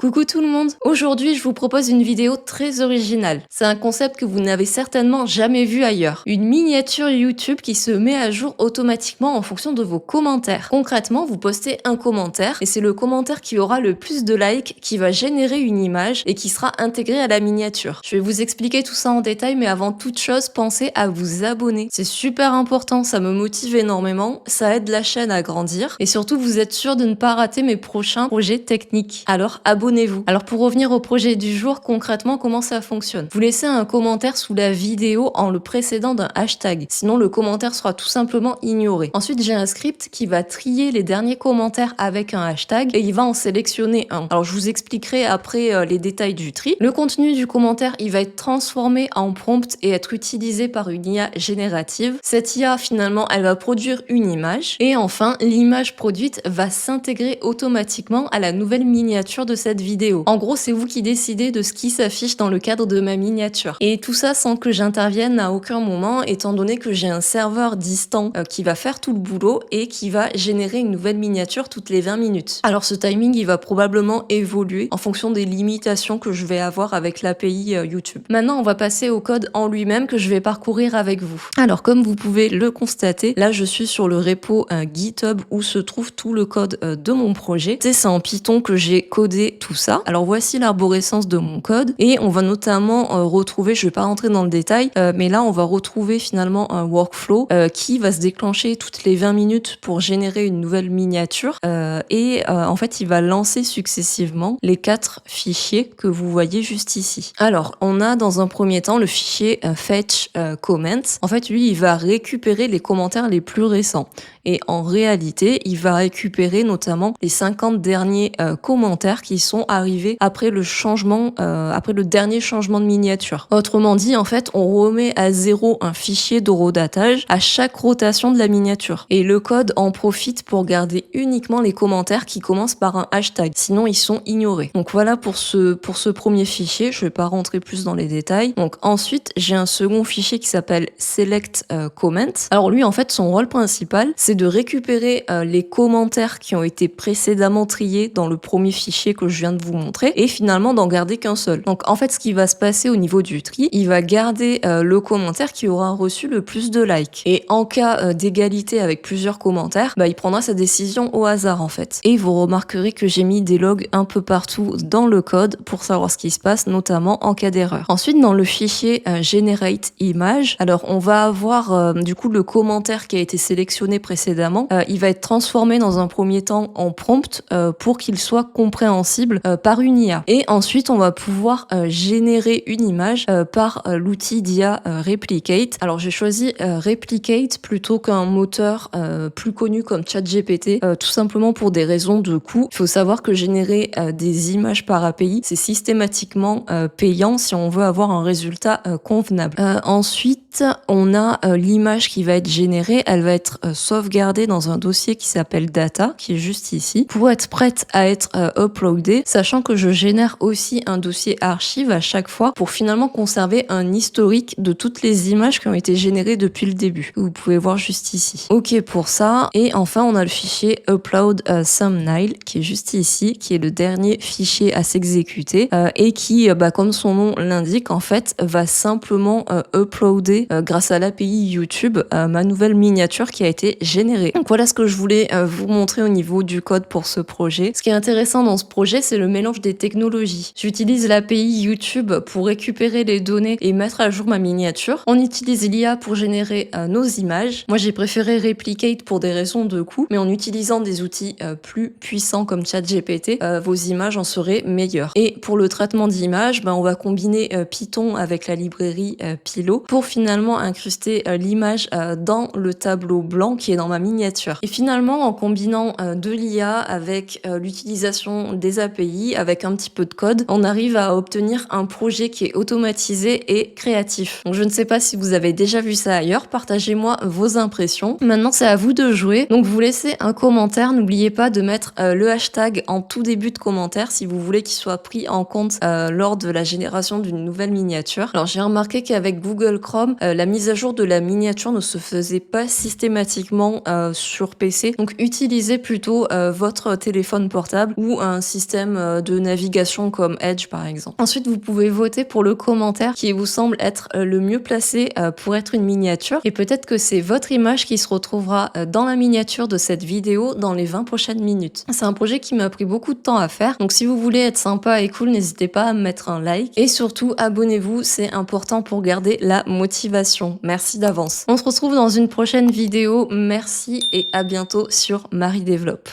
Coucou tout le monde. Aujourd'hui, je vous propose une vidéo très originale. C'est un concept que vous n'avez certainement jamais vu ailleurs. Une miniature YouTube qui se met à jour automatiquement en fonction de vos commentaires. Concrètement, vous postez un commentaire et c'est le commentaire qui aura le plus de likes qui va générer une image et qui sera intégrée à la miniature. Je vais vous expliquer tout ça en détail, mais avant toute chose, pensez à vous abonner. C'est super important, ça me motive énormément, ça aide la chaîne à grandir et surtout vous êtes sûr de ne pas rater mes prochains projets techniques. Alors abonnez-vous. Alors pour revenir au projet du jour, concrètement comment ça fonctionne? Vous laissez un commentaire sous la vidéo en le précédant d'un hashtag, sinon le commentaire sera tout simplement ignoré. Ensuite j'ai un script qui va trier les derniers commentaires avec un hashtag et il va en sélectionner un. Alors je vous expliquerai après les détails du tri. Le contenu du commentaire il va être transformé en prompt et être utilisé par une IA générative. Cette IA finalement elle va produire une image et enfin l'image produite va s'intégrer automatiquement à la nouvelle miniature de cette vidéo. En gros, c'est vous qui décidez de ce qui s'affiche dans le cadre de ma miniature. Et tout ça sans que j'intervienne à aucun moment, étant donné que j'ai un serveur distant qui va faire tout le boulot et qui va générer une nouvelle miniature toutes les 20 minutes. Alors ce timing, il va probablement évoluer en fonction des limitations que je vais avoir avec l'API YouTube. Maintenant, on va passer au code en lui-même que je vais parcourir avec vous. Alors, comme vous pouvez le constater, là, je suis sur le repo GitHub où se trouve tout le code de mon projet. C'est en Python que j'ai codé tout ça. Alors voici l'arborescence de mon code et on va notamment retrouver, je vais pas rentrer dans le détail, mais là on va retrouver finalement un workflow qui va se déclencher toutes les 20 minutes pour générer une nouvelle miniature en fait il va lancer successivement les 4 fichiers que vous voyez juste ici. Alors on a dans un premier temps le fichier fetch comments. En fait lui il va récupérer les commentaires les plus récents et en réalité il va récupérer notamment les 50 derniers commentaires qui sont arrivés après le changement, après le dernier changement de miniature. Autrement dit, en fait, on remet à zéro un fichier d'horodatage à chaque rotation de la miniature. Et le code en profite pour garder uniquement les commentaires qui commencent par un hashtag. Sinon, ils sont ignorés. Donc voilà pour ce premier fichier. Je vais pas rentrer plus dans les détails. Donc ensuite, j'ai un second fichier qui s'appelle select comments. Alors lui, en fait, son rôle principal, c'est de récupérer les commentaires qui ont été précédemment triés dans le premier fichier que je viens de vous montrer et finalement d'en garder qu'un seul. Donc en fait ce qui va se passer au niveau du tri, il va garder le commentaire qui aura reçu le plus de likes et en cas d'égalité avec plusieurs commentaires, il prendra sa décision au hasard en fait. Et vous remarquerez que j'ai mis des logs un peu partout dans le code pour savoir ce qui se passe, notamment en cas d'erreur. Ensuite dans le fichier generate image, alors on va avoir du coup le commentaire qui a été sélectionné précédemment, il va être transformé dans un premier temps en prompt pour qu'il soit compréhensible par une IA. Et ensuite, on va pouvoir générer une image par l'outil d'IA Replicate. Alors, j'ai choisi Replicate plutôt qu'un moteur plus connu comme ChatGPT, tout simplement pour des raisons de coût. Il faut savoir que générer des images par API, c'est systématiquement payant si on veut avoir un résultat convenable. Ensuite, on a l'image qui va être générée. Elle va être sauvegardée dans un dossier qui s'appelle data, qui est juste ici, pour être prête à être uploadée, sachant que je génère aussi un dossier archive à chaque fois pour finalement conserver un historique de toutes les images qui ont été générées depuis le début. Vous pouvez voir juste ici. Ok pour ça. Et enfin, on a le fichier upload thumbnail qui est juste ici, qui est le dernier fichier à s'exécuter et qui, comme son nom l'indique, en fait, va simplement uploader grâce à l'API YouTube ma nouvelle miniature qui a été générée. Donc voilà ce que je voulais vous montrer au niveau du code pour ce projet. Ce qui est intéressant dans ce projet, c'est le mélange des technologies. J'utilise l'API YouTube pour récupérer les données et mettre à jour ma miniature. On utilise l'IA pour générer nos images. Moi, j'ai préféré Replicate pour des raisons de coût, mais en utilisant des outils plus puissants comme ChatGPT, vos images en seraient meilleures. Et pour le traitement d'images, on va combiner Python avec la librairie Pilo pour finalement incruster l'image dans le tableau blanc qui est dans ma miniature. Et finalement, en combinant de l'IA avec l'utilisation des API, avec un petit peu de code, on arrive à obtenir un projet qui est automatisé et créatif. Donc je ne sais pas si vous avez déjà vu ça ailleurs, partagez-moi vos impressions. Maintenant c'est à vous de jouer, donc vous laissez un commentaire, n'oubliez pas de mettre le hashtag en tout début de commentaire si vous voulez qu'il soit pris en compte lors de la génération d'une nouvelle miniature. Alors j'ai remarqué qu'avec Google Chrome, la mise à jour de la miniature ne se faisait pas systématiquement sur PC, donc utilisez plutôt votre téléphone portable ou un système programmes de navigation comme Edge par exemple. Ensuite, vous pouvez voter pour le commentaire qui vous semble être le mieux placé pour être une miniature, et peut-être que c'est votre image qui se retrouvera dans la miniature de cette vidéo dans les 20 prochaines minutes. C'est un projet qui m'a pris beaucoup de temps à faire, donc si vous voulez être sympa et cool, n'hésitez pas à me mettre un like, et surtout abonnez-vous, c'est important pour garder la motivation. Merci d'avance. On se retrouve dans une prochaine vidéo, merci et à bientôt sur Marie Développe.